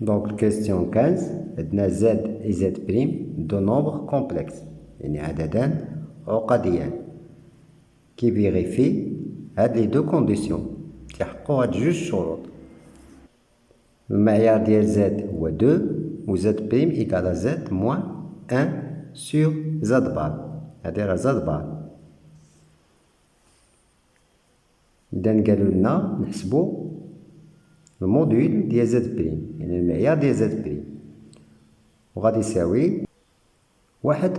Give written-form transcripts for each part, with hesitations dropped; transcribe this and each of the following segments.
Donc, question 15, عندنا Z et Z' de nombres complexes يعني عددان عقديان qui vérifie هاد les deux conditions تيحققوا هاد جوج شروط. المعيار ديال Z هو 2 و Z' إيكال Z moins 1 sur Z بار. هادي راه Z بار. إذا قالوا لنا نحسبوا الموديل ديال Z' يعني المعيار ديال Z' وغادي يساوي واحد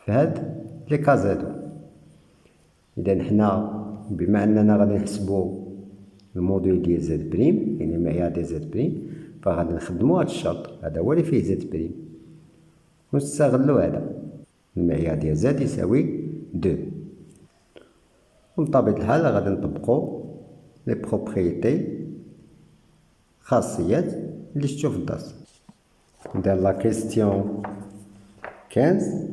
في هاد لي كاز هادو. إذا حنا بما أننا غادي نحسبو الموديل ديال Z' يعني المعيار ديال Z' فغادي نخدمو هاد الشرط هذا هو اللي فيه Z' ونستغلو هذا المعيار ديال Z يساوي 2. وبطبيعة الحال غادي نطبقو لي بروبريتي خاصيات اللي شفتو في الدرس. إذا لا كيستيون 15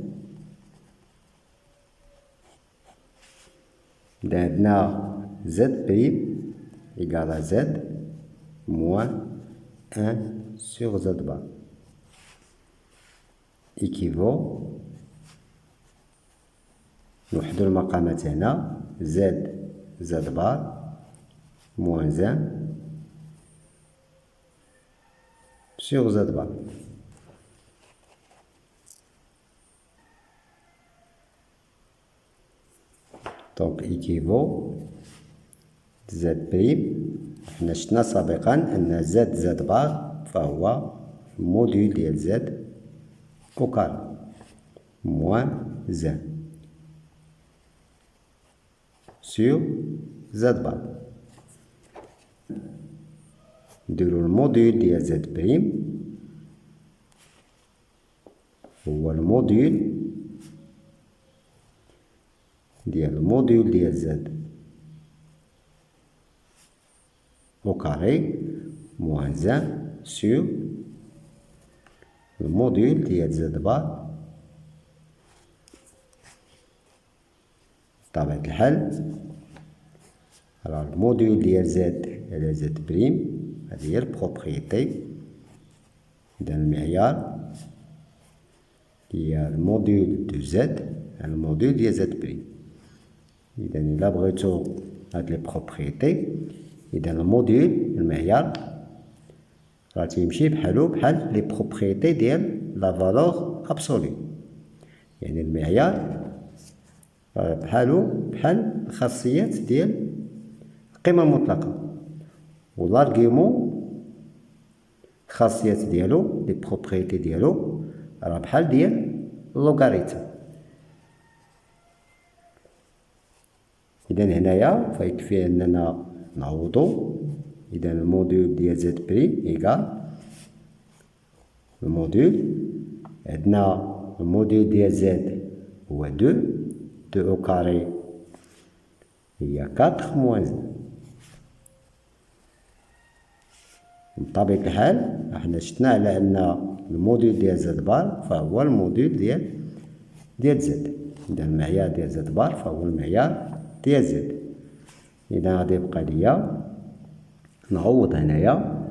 عندنا Z' إيكال Z moins 1 sur Z bar équivaut نوحدو المقامات هنا Z بار moins 1 sur Z bar. Donc équivaut Z'. حنا شفنا سابقا أن Z بار فهو موديل ديال Z au carré moins 1 sur Z بار. نديرو الموديل ديال Z' هو الموديل ديال Z au carré moins 1 sur الموديل ديال Z بار. بطبيعة الحال راه الموديل ديال Z على Z' هذه هي البروبريتي. إذا المعيار هي الموديل دو Z على الموديل ديال Z'. إذا إلا بغيتو هاد لي بروبريتي إذا الموديل المعيار راه تيمشي بحالو بحال لي بروبريتي ديال لا فالور ابسولي. يعني المعيار راه بحالو بحال الخاصيات ديال القيمة المطلقة و لارغيومون الخاصيات ديالو لي بروبريتي ديالو راه بحال ديال اللوغاريتم. إذا هنايا فيكفي أننا نعوضو. إذا الموديل ديال Z' إيكال الموديل عندنا الموديل ديال Z هو 2 أو كاري هي 4 موان 1. بطبيعة الحال حنا شفنا على أن الموديل ديال Z بار فهو الموديل ديال Z. إذا المعيار ديال Z بار فهو المعيار ديال Z. إذا غادي يبقى ليا نعوض هنايا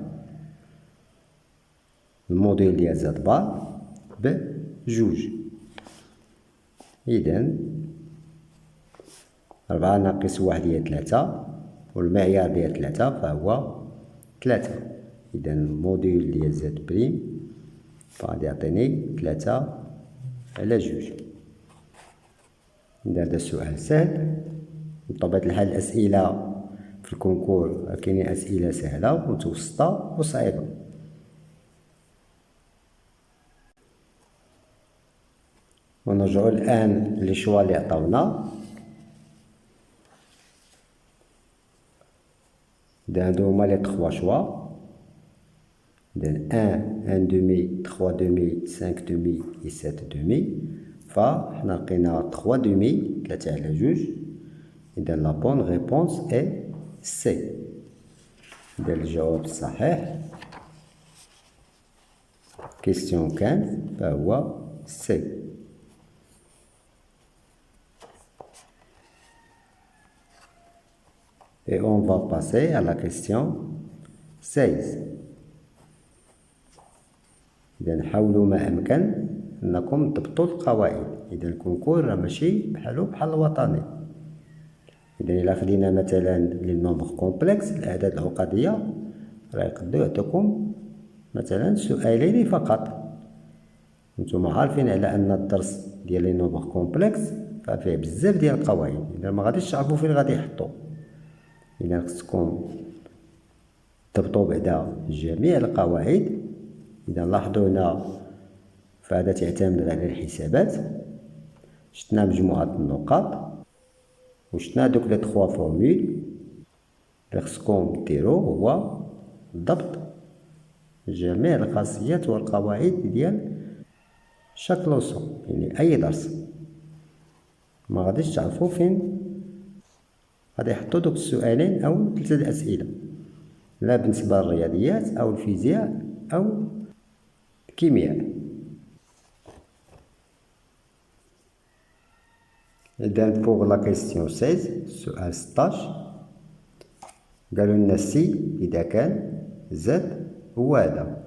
الموديل ديال Z بار بجوج. إذا 4 ناقص 1 هي 3 والمعيار ديال 3 فهو 3. إذا الموديل ديال Z' فغادي يعطيني 3 على جوج. إذا هذا سؤال سهل. بطبيعة الحال الأسئلة في الكونكور كاينين أسئلة سهلة ومتوسطة وصعيبة. ونرجعو الآن لي شوا اللي عطاونا. إذا هادو هما لي 3 شوا. إذا 1 demi 3 demi 5 demi et 7 demi فحنا لقينا 3 demi 3 على جوج. إذا لا بون ريبونس إي سي. إذا الجواب الصحيح كيستيون 15 فهو سي. Et on va passer à la question 16. إذا حاولوا ما أمكن أنكم تضبطوا القواعد. إذا الكونكور راه ماشي بحالو بحال الوطني. إذا إلا خدينا مثلا لي نومبر كومبلكس، الأعداد العقدية، راه يقدروا يعطوكم مثلا سؤالين فقط. نتوما عارفين على أن الدرس ديال لي نومبر كومبلكس فيه بزاف ديال القواعد. إذا ما غاديش تعرفوا فين غادي يحطوا. إذا خصكم تضبطوا بعدا جميع القواعد. إذا لاحظوا هنا فهذا تعتمد على الحسابات. شفنا مجموعة النقاط وشفنا دوك لي 3 فورمول. اللي خصكم ديرو هو ضبط جميع الخاصيات والقواعد ديال شاك لوسون، يعني أي درس. ما غاديش تعرفوا فين غادي يحطوا دوك السؤالين أو 3 الأسئلة، لا بالنسبة للرياضيات أو الفيزياء أو الكيمياء. إذا بوغ لا كيستيون 16 السؤال 16 قالوا لنا سي إذا كان زد هو هذا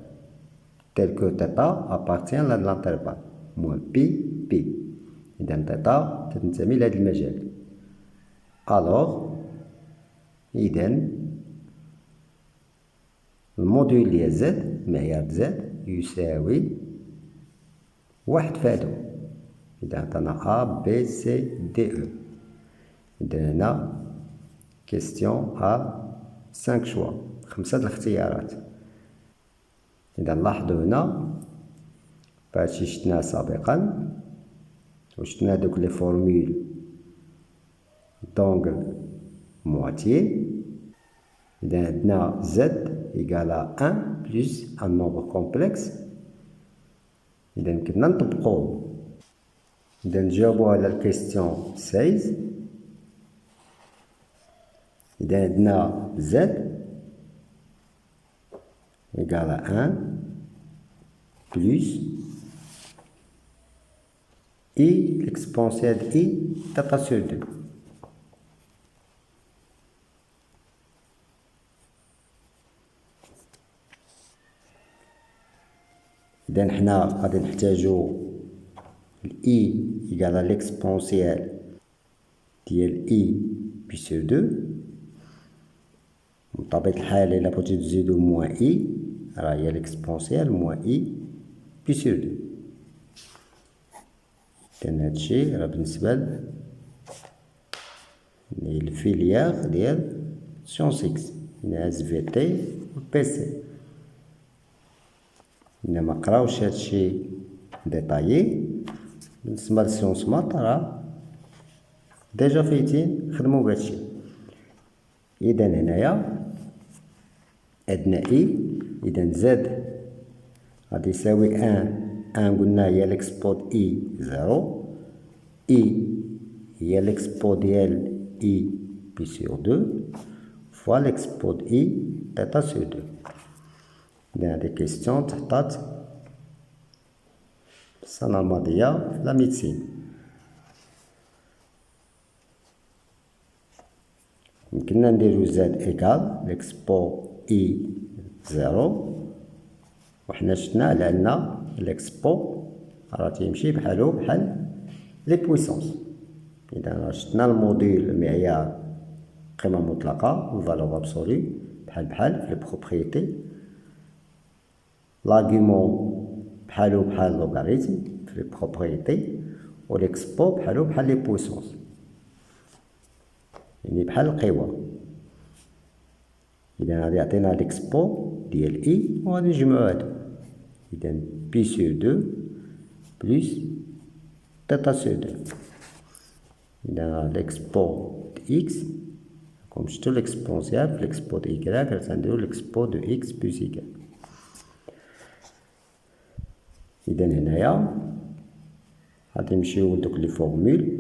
تيل كو تيتا أبارتيان لهاد لانترفال موان بي. إذا تيتا تنتمي لهاد المجال. ألوغ إذا الموديل ديال زد، معيار زد يساوي 1 فادو. إذا عطانا A B C D E. إذا هنا كيستيون A 5 شوا، 5 الاختيارات. إذا لاحظوا هنا فهادشي شفناه سابقا وشفنا دوك لي فورمول دونغل مواتيي. إذا عندنا زد إيكالا 1 بلس ان نومبر كومبلكس. إذا كنا نطبقوه. إذا نجاوبو على الكيستيون 16. إذا عندنا زد إيكالا 1 بلس إي لإكسبونسيال د إي تيتا سور 2. إذا حنا غادي نحتاجو الإي إيكالا لإكسبونسيال ديال إي بي سور 2. بطبيعة الحال إلا بغيتو تزيدو موان إي راه هي لإكسبونسيال موان إي بي سور 2. إذا هادشي راه بالنسبة للفيليير ديال سيونس إكس، يعني اس في تي و بي سي. إلا مقراوش هادشي ديطايي بالنسبة لسيونس مات راه ديجا فايتين خدمو بهادشي. إذا هنايا عندنا إي. إذا زد غادي يساوي 1 قلنا هي ليكسبو إي 0. إي هي ليكسبو ديال إي بي سور 2 فوا ليكسبو د إي تيتا سور 2. إذا هادي كيستيون تحطات في السنة الماضية في لا ميديسين. يمكننا نديرو زد إيكال ليكسبو إي 0 وحنا شفنا على أن ليكسبو راه تيمشي بحالو بحال لي بويسونس. إذا راه شفنا الموديل المعيار قيمة مطلقة الفالور ابسولي بحال في لي بروبريتي. لاغيمون بحالو بحال لوغاريتم في لي بروبريتي و ليكسبو بحالو بحال لي بويسونس، يعني بحال القوى. إذا غادي يعطينا ليكسبو ديال إي و غادي نجمعو هادو. إذا بي سور 2 بلس تيتا سور 2. إذا ليكسبو د إكس كوم شفتو ليكسبونسيال في ليكسبو د إيكغيك راه تنديرو ليكسبو دو إكس بلس إيكغيك. إذا هنايا غادي نمشيو لدوك لي فورمول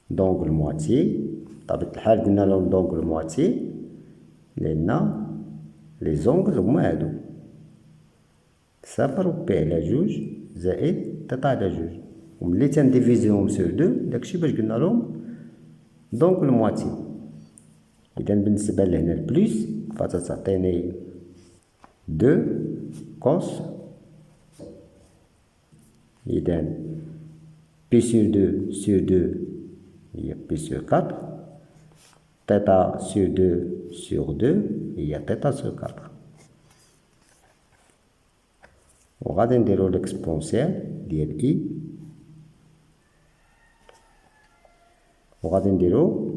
دونغل مواتيي. بطبيعة الحال قلنا لهم دونغل مواتيي لأن لي زونغل هما هادو 0 و بي على 2 زائد تيتا على 2. وملي تنديفيزيوهم سور 2 داكشي باش قلنا لهم دونغل مواتيي. إذا بالنسبة لهنا البلوس فتعطيني 2 cos. إذا pi sur 2 sur 2 هي pi sur 4. θ sur 2 sur 2 هي θ sur 4. وغادي نديرو ليكسبونسيال ديال إي، وغادي نديرو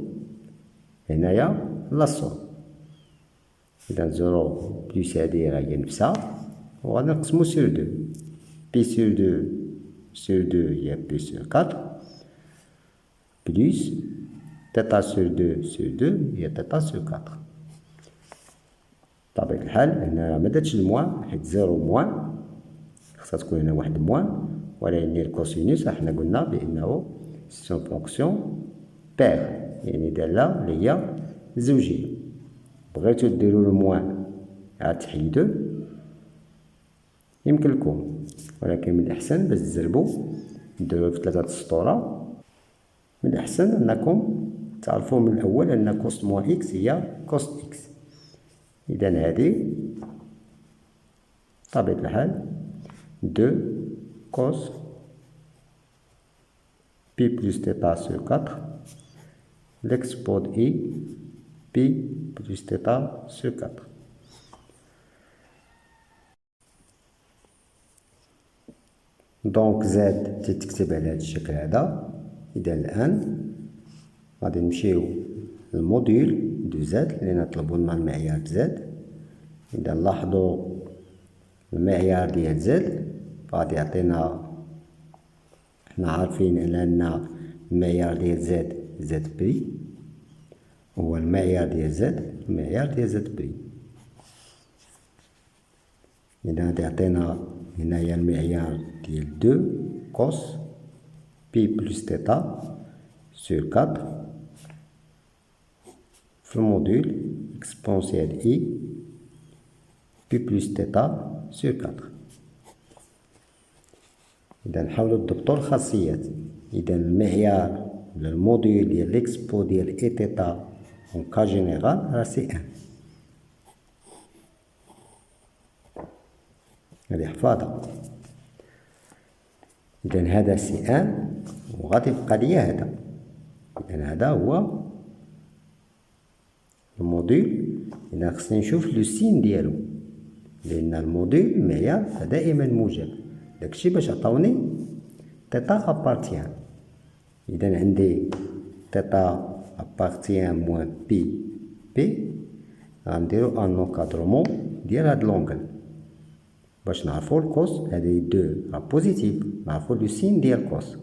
هنايا لا صوم. إذا 0 بلس هادي راه هي نفسها، وغادي نقسمو sur 2. pi sur 2 sur 2 هي pi sur 4 plus θ sur 2 sur 2 هي θ sur 4. بطبيعة الحال هنا مدارتش الموان حيت 0 موان، خصها تكون هنا واحد موان، ولكن الكوسينوس حنا قلنا بأنه سي اون فونكسيون بير، يعني دالة اللي هي زوجية. بغيتو ديرو الموان عاد تحيدوه يمكن لكم، ولكن من الأحسن باش تزربو ديروه في 3 السطورة. من الأحسن أنكم تعرفوا من الأول أن كوس موان إكس هي كوس إكس. إذا هذه بطبيعة الحال 2 cos pi plus θ sur 4 l'expode I pi plus θ sur 4. دونك زاد تتكتب على هذا الشكل هذا. إذا الآن غادي نمشيو للموديول دو زاد اللي نطلبو لنا المعيار زاد. إذا لاحظوا المعيار ديال زاد غادي يعطينا، حنا عارفين أن المعيار ديال زاد بري هو المعيار ديال زاد بري. إذا غادي يعطينا هنايا المعيار ديال 2 cos pi plus θ sur 4 في الموديول اكسبونسيال I pi plus θ sur 4. إذا نحاولو نضبطو الخاصيات. إذا المعيار ولا الموديول ديال ليكسبو ديال إي θ اون كا جينيرال راه سي 1. هادي حفاظة. إذا هذا سي 1 وغادي يبقى ليا هذا. إذا هذا هو الموديول. إذا خصني نشوف لو سين ديالو، لأن الموديول المعيار دائما موجب. داكشي باش عطاوني تيتا ابارتيان. إذا عندي تيتا ابارتيان موان بي غنديرو ان انكادرومون ديال هاد لونغل باش نعرفو الكوس. هادي 2 راه بوزيتيف، نعرفو لو سين ديال كوس.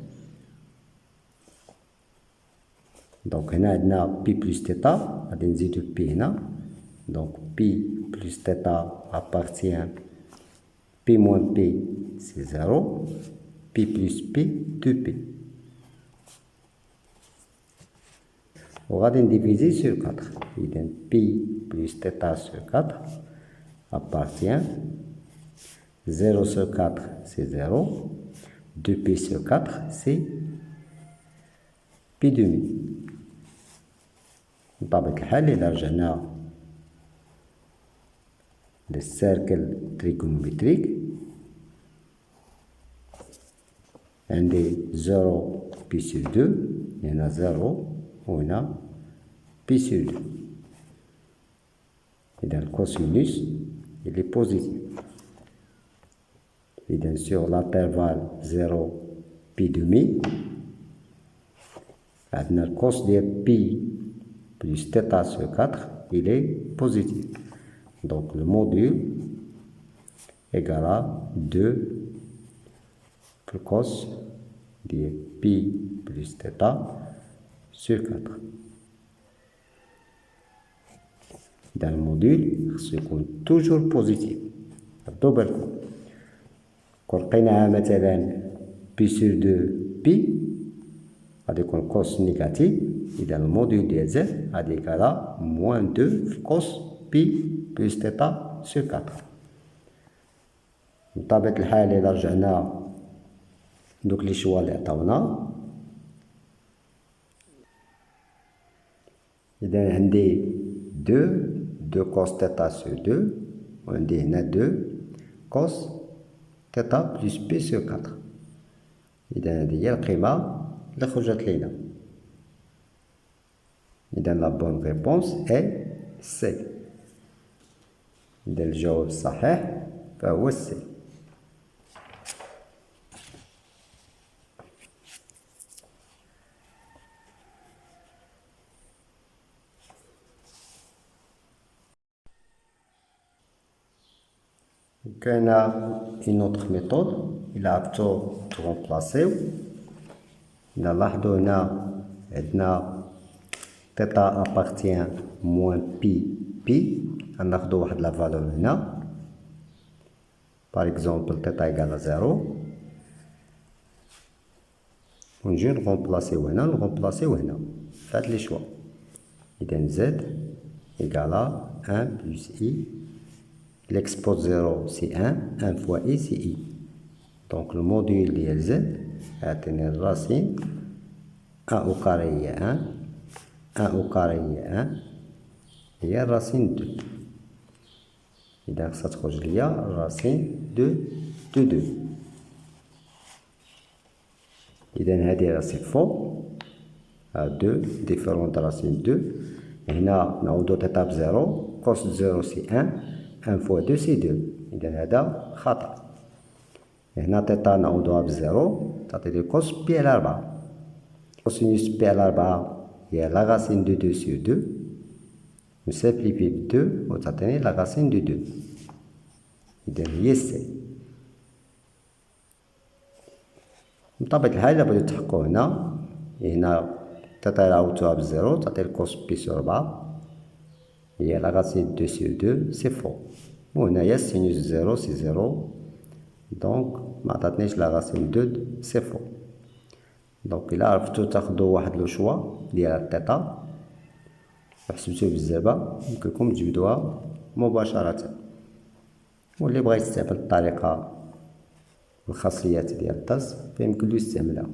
دونك هنا عندنا بي بلس تيتا، غادي نزيدو بي هنا. دونك بي بلس تيتا ابارتيان بي موان بي سي 0، بي بلس بي 2 بي. وغادي نديفيزي سور 4. إذا بي بلس تيتا سور 4 appartient 0 sur 4 c'est 0, 2pi sur 4 c'est pi demi. بطبيعة الحال إلا رجعنا للسيركل تريغونومتريك عندي 0 بي سور 2، هنا 0 وهنا بي سور 2. إذا الكوسينوس il est positif. إذا sur l'intervalle 0 بي demi عندنا الكوس ديال بي plus θ sur 4 il est positif. Donc le module égale à 2 plus cos de pi plus θ sur 4. Dans le module سيكون toujours positif. ردوا بالكم كون لقيناها مثلا بي سور 2 بي غادي يكون كوس نيجاتيف. إذا الموديول ديال زد غادي يكالا موان 2 في كوس بي بلس تيتا سور 4. بطبيعة الحال إلا رجعنا دوك لي شوا اللي عطاونا، إذا عندي 2 كوس تيتا سور 2 وعندي هنا 2 cos تيتا بلس بي سو 4. إذا هذه هي القيمة اللي خرجت لينا. إذا لا بون ريبونس إي سي. إذا الجواب الصحيح فهو سي. كاينة اون اوتر ميثود إلا عرفتو تغومبلاسيو. إلا لاحظو هنا عندنا تيتا أبارتيان موان بي غناخدو واحد لا فالور هنا باغ اكزومبل تيتا إيكال زيرو، ونجيو نغومبلاسيو هنا نغومبلاسيو هنا فهاد لي شوا. إذا زد إيكالا ان بلس إي. L'expose 0 c'est 1 fois i c'est i. Donc le module de z a tenu racine 1 au carré est 1 au carré est 1 et racine 2. Et donc ça trouve il y a racine de 2. Et donc c'est faux. 2 différentes racines 2. Et là on a d'autres étapes 0. Cos 0 c'est 1 fois 2 c'est 2. إذا هذا خطأ. هنا تيتا نعوضوها بزيرو تعطيني كوس بي على 4. كوسينوس بي على 4 هي لا راسين دو 2 سور 2. نسامبليفي ب 2 وتعطيني لا راسين دو 2. إذا هي سي. بطبيعة الحال إلا بغيتو تحققو هنا تيتا عوضتوها بزيرو تعطي كوس بي سور 4 هي لا راسين دو سور 2 سي فو. وهنايا سينوس زيرو سي زيرو دونك معطاتنيش لا راسين دو سي فو. دونك إلا عرفتو تاخدو واحد لو شوا ديال التيتا وحسبتو بالزربة يمكنلكم تجبدوها مباشرة. واللي بغا يستعمل الطريقة والخاصيات ديال الدرس فيمكنلو يستعملها.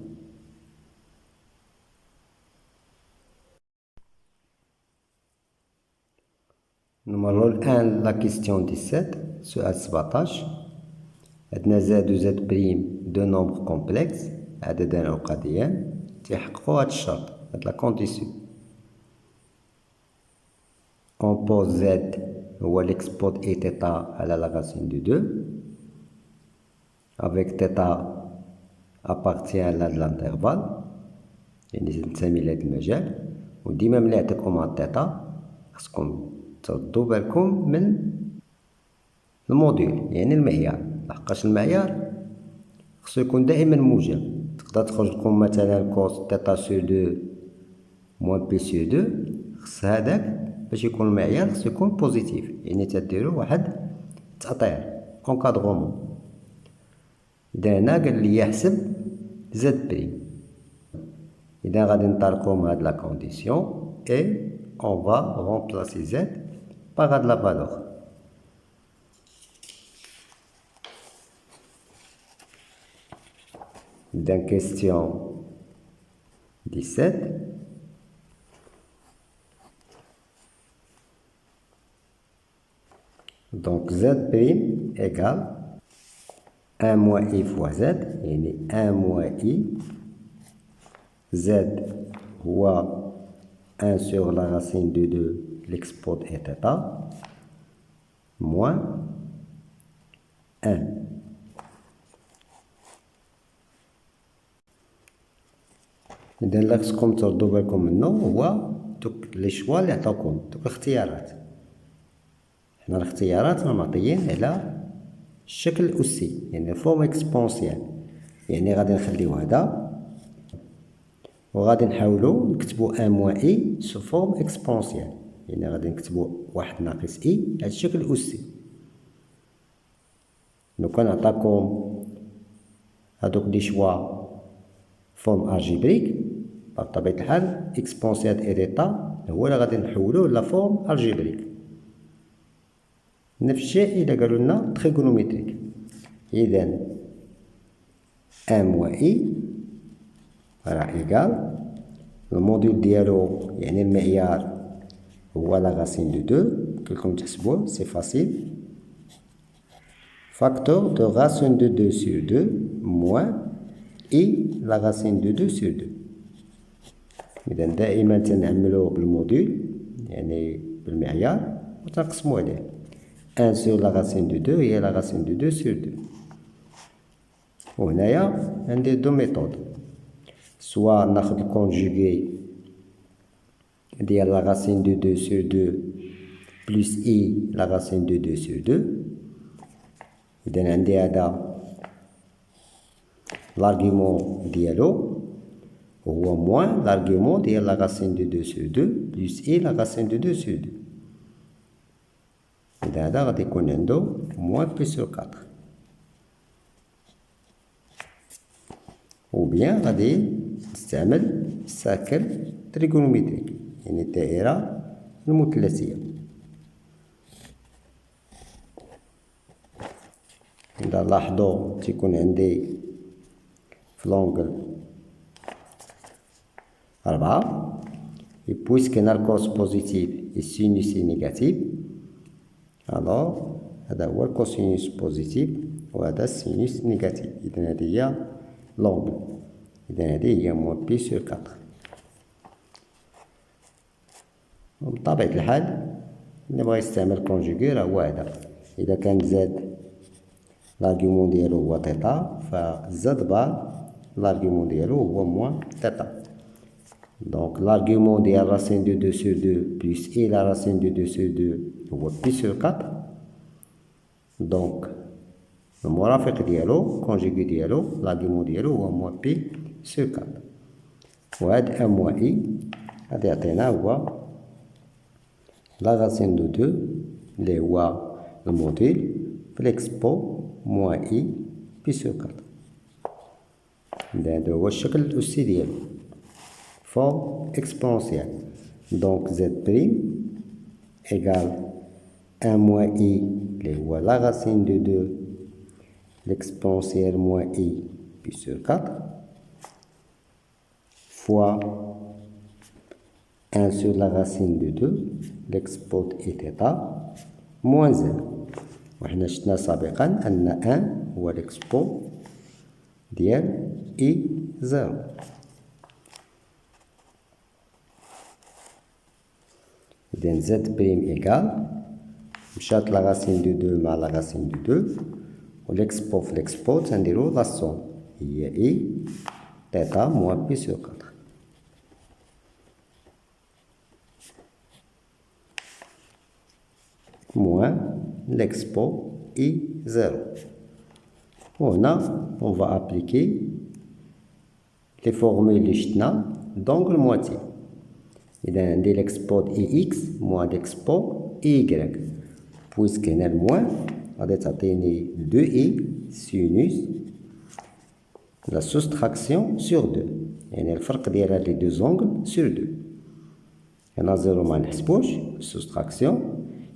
نمرو الآن لا كيستيون 17 سؤال 17. عندنا زاد و زاد بريم دو نومبر كومبلكس عددان عقديان تيحققو هاد الشرط هاد لا كونديسيون. اون بوز زاد هو ليكسبود اي تيتا على لا راسين دو 2 افيك تيتا ابارتيان لهاد لانترفال يعني تنتمي لهاد المجال. وديما ملي عطيكم هاد تيتا خصكم تردو بالكم من الموديل يعني المعيار، لحقاش المعيار خصو يكون دائما موجب. تقدر تخرج لكم مثلا كوس تيتا سور 2 موان بي سور 2 خص هذاك باش يكون المعيار خصو يكون بوزيتيف يعني تديرو واحد تأطير اونكادغومون. إذا هنا قال لي يحسب زد بريم. إذا غادي نطلقو من هاد لا كونديسيون اي اون فا رومبلاسي زد باغ هاد لا فالور. Dans question 17, donc z' égale 1 moins i fois z, يعني 1 moins i, z هو 1 sur la racine de 2 l'expode et θ, moins 1. إذا اللي خصكم تردو بالكم منو هو دوك لي شوا اللي عطاوكم دوك الاختيارات. حنا الاختيارات معطيين على الشكل الأسي يعني فورم اكسبونسيال، يعني غادي نخليو هذا وغادي نحاولو نكتبو ان موان اي سو فورم اكسبونسيال، يعني غادي نكتبو واحد ناقص اي على الشكل الأسي. لو كان عطاكم هادوك لي شوا فورم الجبريك بطبيعة الحال اكسبونسيال اي ديتا هو اللي غادي نحولوه لا فورم الجبريك. نفس الشيء إلا قالوا لنا تريغونوميتريك. إذا ان موان اي راه إيكال الموديل ديالو يعني المعيار هو لا راسين دو 2 كلكم تحسبوه سي فاسيل facteur de racine de 2 sur 2 moins I la racine de 2 sur 2. إذا دائما تنعملو بالموديل يعني بالمعيار وتنقسمو عليه. 1 sur la racine de 2 هي la racine de 2 sur 2. وهنايا عندي دو ميثود، سوا ناخد الكونجوغي ديال la racine de 2 sur 2 plus I la racine de 2 sur 2. إذا عندي هذا l'argument ديالو هو moins l'argument ديال la racine de 2 sur 2 plus I la racine de 2 sur 2. إذا هذا غادي يكون عنده moins P sur 4. ou bien غادي نستعمل ساكل تريغونومتريك يعني الدائرة المثلثية. إذا لاحظوا تيكون عندي في لونغل 4 et puisque الكوس بوزيتيف السينوس نيجاتيف alors هذا هو الكوسينوس بوزيتيف وهذا السينوس نيجاتيف. إذا هذه هي لونغل، إذا هذه هي موان بي سور 4. وبطبيعة الحال اللي بغا يستعمل كونجوغي راه هو هذا. إذا كان زاد l'argument ديالو هو تيتا فزاد بار l'argument ديالو هو موان تيتا. Donc l'argument ديال racine de 2 sur 2 plus I la racine de 2 sur 2 هو P sur 4. Donc المرافق ديالو كونجوغي ديالو l'argument ديالو هو موان P sur 4. وهاد ان موان I غادي يعطينا هو la racine de 2 اللي هو الموديل في l'expo moins I P sur 4. هذا هو الشكل الأسي ديالو forme exponentielle. Donc Z' égale 1 moins I اللي هو la racine de 2 l'exponentielle moins I P sur 4 fois 1 sur la racine de 2 l'expot I θ moins 0. وحنا شفنا سابقا أن 1 هو l'expo ديال I 0. إذا Z' إيكال مشات لا racine de 2 مع لا racine de 2 و l'expo في l'expo تنديرو لا somme هي I θ moins P sur 4. moins l'expo I0. وهنا on va appliquer les formules اللي شفنا donc المواتي. إذا عندي l'expo IX moins l'expo IY puisque هنا الموان غادي تعطيني 2I sinus la soustraction sur 2 يعني الفرق ديال هاد لي دو زونغل sur 2. هنا زيرو ما نحسبوش soustraction.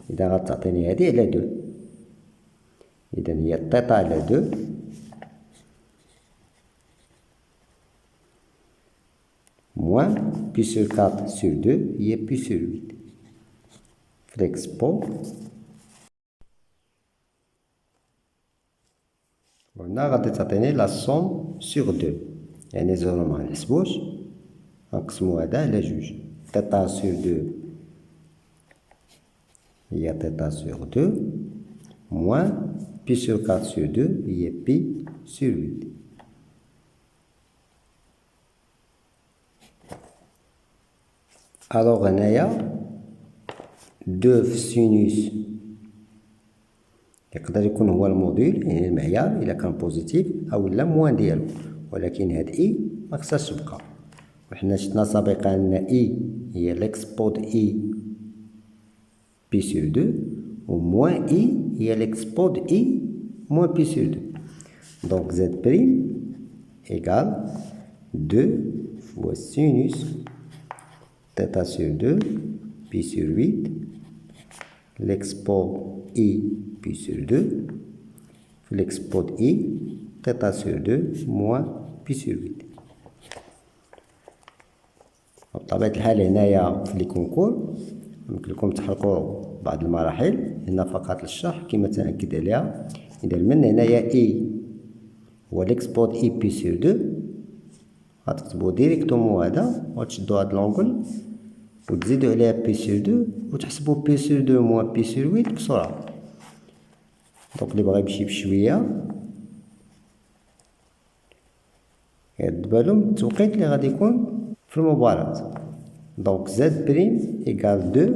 إذا غتعطيني هادي على 2 إذا هي تيتا على 2 moins P sur 4 sur 2 هي P sur 8 في l'expo. وهنا غادي تعطيني لا somme sur 2 يعني زيرو ما نحسبوش غنقسمو هذا على جوج. تيتا sur 2 هي θ sur 2 moins P sur 4 sur 2 هي P sur 8. alors هنايا 2 في سينوس يقدر يكون هو الموديل يعني المعيار إلا كان بوزيتيف أو لا موان ديالو، ولكن هاد إي مخصهاش تبقى. وحنا شفنا سابقا أن إي هي l'expot إي بي sur 2 و موان إي هي l'expot إي موان بي sur 2. donc Z' égale 2 fois sinus θ sur 2 pi sur 8 l'expot I pi sur 2 l'expot I θ sur 2 moins pi sur 8. بطبيعة الحال هنايا في لي كونكور يمكن لكم تحركوا بعض المراحل هنا فقط للشرح كما تنأكد عليها. إذا من هنايا إي هو ليكسبود إي بي سور دو، غتكتبو ديريكتومون هذا وغتشدو هاد لونغل وتزيدو عليها بي سور دو وتحسبو بي سور دو موان بي سور ويت بسرعة. دونك اللي بغا يمشي بشوية يرد بالو من التوقيت اللي غادي يكون في المباراة. دونك زد بريم إيكال دو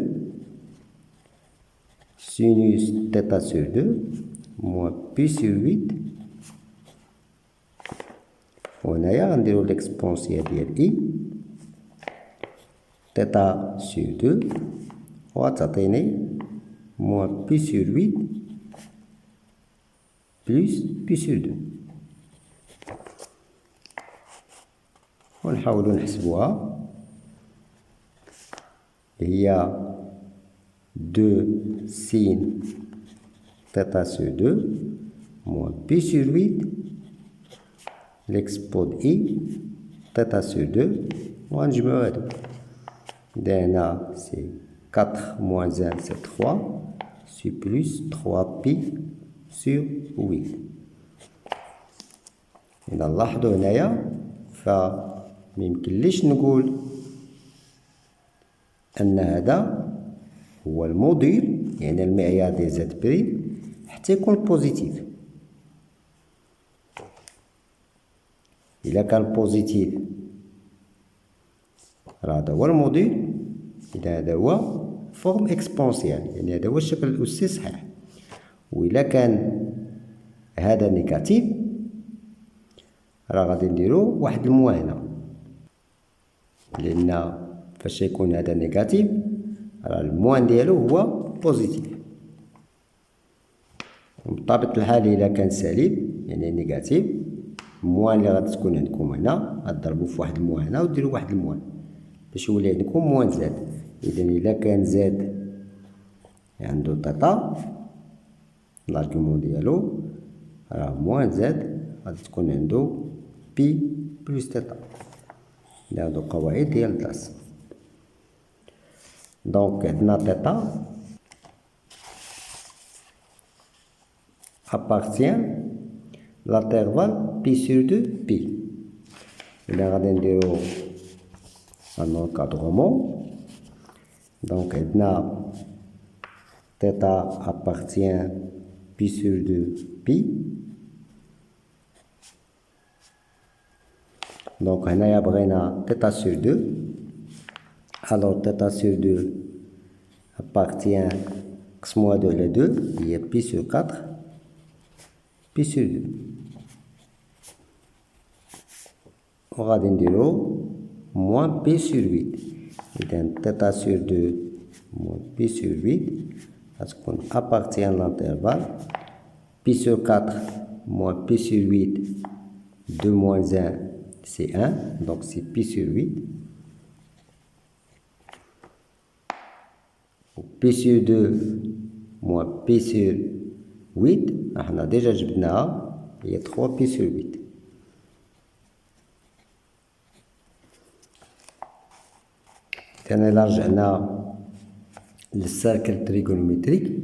سينوس تيتا سور دو موان بي سور ويت، وهنايا غنديرو ليكسبونسيال ديال إي تيتا سور دو وغتعطيني موان بي سور ويت بلوس بي سور دو. ونحاولو نحسبوها، هي دو سين تيتا سور دو موان بي سور ويت ليكسبود إي تيتا سور دو، وغنجمعو هادو. إذا هنا سي 4 موان 1 سي 3 سي بلوس 3 بي سور ويت. إذا نلاحظو هنايا فميمكنليش نقول أن هذا هو الموديل، يعني المعيار ديال زد بريم حتى يكون بوزيتيف. إلا كان بوزيتيف راه هذا هو الموديل، إذا هذا هو فورم إكسبونسيال، يعني هذا هو الشكل الأسي صحيح. وإلا كان هذا نيجاتيف راه غادي نديرو واحد المعاينة، لأن فاش يكون هذا نيجاتيف راه الموان ديالو هو بوزيتيف. بطبيعة الحال إلا كان سالب يعني نيجاتيف، الموان اللي غادي تكون عندكم هنا غتضربو في واحد الموان وديرو واحد الموان باش يولي عندكم موان زاد. إذا إلا كان زاد عندو تيتا الارجيومون ديالو راه موان زاد غادي تكون عندو بي بلوس تيتا. هادو قواعد ديال داس. دونك عندنا تيتا appartient l'intervalle pi sur 2 pi. إلا غادي نديرو ان encadrement، دونك عندنا تيتا appartient pi sur 2 pi. دونك هنايا بغينا تيتا سور 2، alors تيتا سور 2 appartient قسمو هادو على 2 هي بي سور 4 بي سور 2، وغادي نديرو موان بي سور 8. إذا تيتا سور 2 موان بي سور 8 غتكون appartient l'intervalle بي سور 4 موان بي سور 8 2 moins 1 c'est 1, donc c'est pi sur 8. Pi sur 2 moins pi sur 8, on a déjà جبناها هي 3 pi sur 8. كان إلا رجعنا للسيركل تريغونومتريك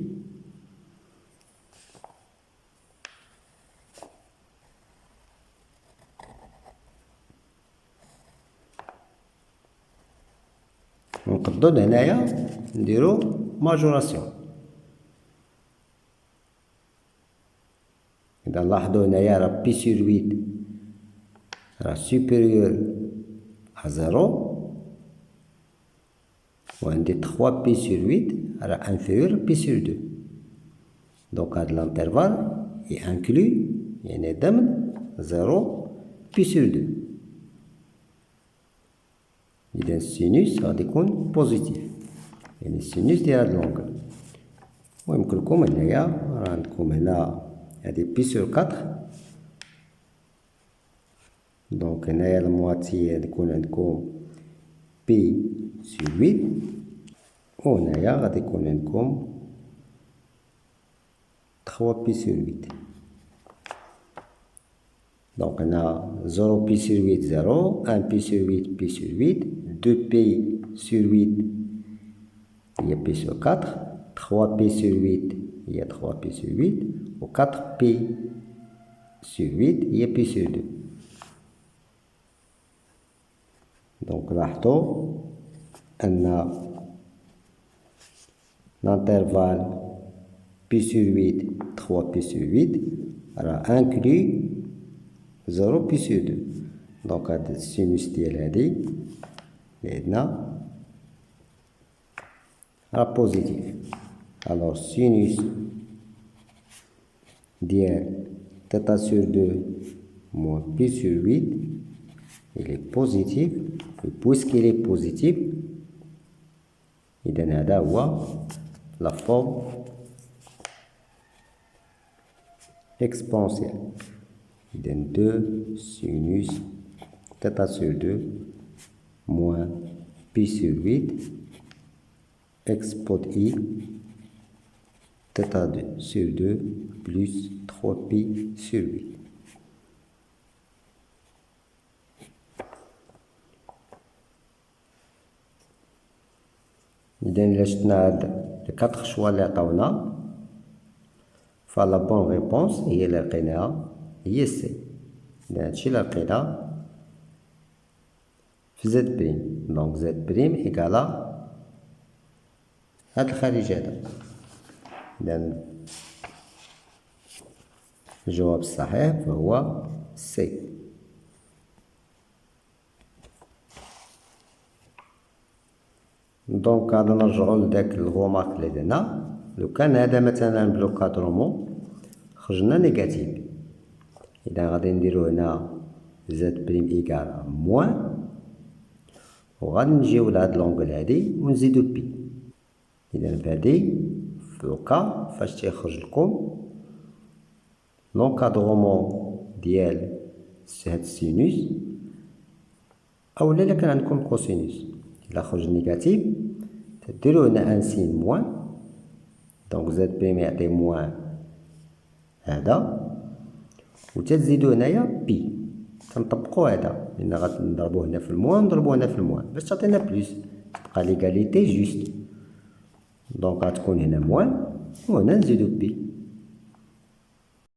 نقدو هنايا نديرو ماجوراسيون. إذا نلاحظو هنايا راه بي سور 8 راه سوبيريور ا 0، وعندي 3 بي سور 8 راه انفيريور بي سور 2. دونك هاد لانترفال اي انكلو يعني ضمن 0 بي سور 2. إذا السينوس غادي يكون بوزيتيف، يعني السينوس ديال هاد لونغل. ويمكن لكم هنايا راه عندكم هنا هادي بي سور 4، دونك هنايا المواتي غادي يكون عندكم بي سور 8، وهنايا غادي يكون عندكم 3 بي سور 8. دونك هنا 0 بي سور 8 0، 1 بي سور 8 بي سور 8، 2 بي سور 8 هي بي سور 4، 3 بي سور 8 هي 3 بي سور 8 و 4 بي سور 8 هي بي سور 2. دونك لاحظوا أن l'intervalle بي سور 8 3 بي سور 8 راه انكلي 0 بي سور 2. دونك هاد السينوس ديال هادي لي عندنا راه بوزيتيف. الوغ سينوس ديال تيتا سور 2 موان بي سور 8 il est positif. puisqu'il est positif إذن هذا هو la forme exponentielle. إذن 2 sinus θ sur 2 moins pi sur 8 expod i θ sur 2 plus 3 pi sur 8. إذا إلا شفنا هاد الكاتر شوا اللي عطاونا فلا بون ريبونس هي اللي لقيناها هي سي. إذا هادشي اللي لقينا في زد بريم. دونك زد بريم إيكالا هاد الخارج هذا. إذا الجواب الصحيح فهو سي. دونك غادي نرجعو لداك الغومارك اللي درنا. لو كان هذا مثلا بلوكادرومون خرجنا نيجاتيف، إذا غادي نديرو هنا زد بريم إيكال موان وغادي نجيو لهاد لونغل هادي ونزيدو بي. إذا فهادي في لوكا فاش تيخرج لكم لونكادرومون ديال هاد السينوس أولا إلا كان عندكم كوسينوس إلا خرج نيجاتيف تديرو هنا ان سين موان. دونك زد بريم يعطي موان هذا وتزيدو هنايا بي تنطبقو هذا لأن غنضربو هنا في الموان ونضربو هنا في الموان باش تعطينا بلوس تبقى ليغاليتي جوست. دونك غتكون هنا موان وهنا نزيدو بي.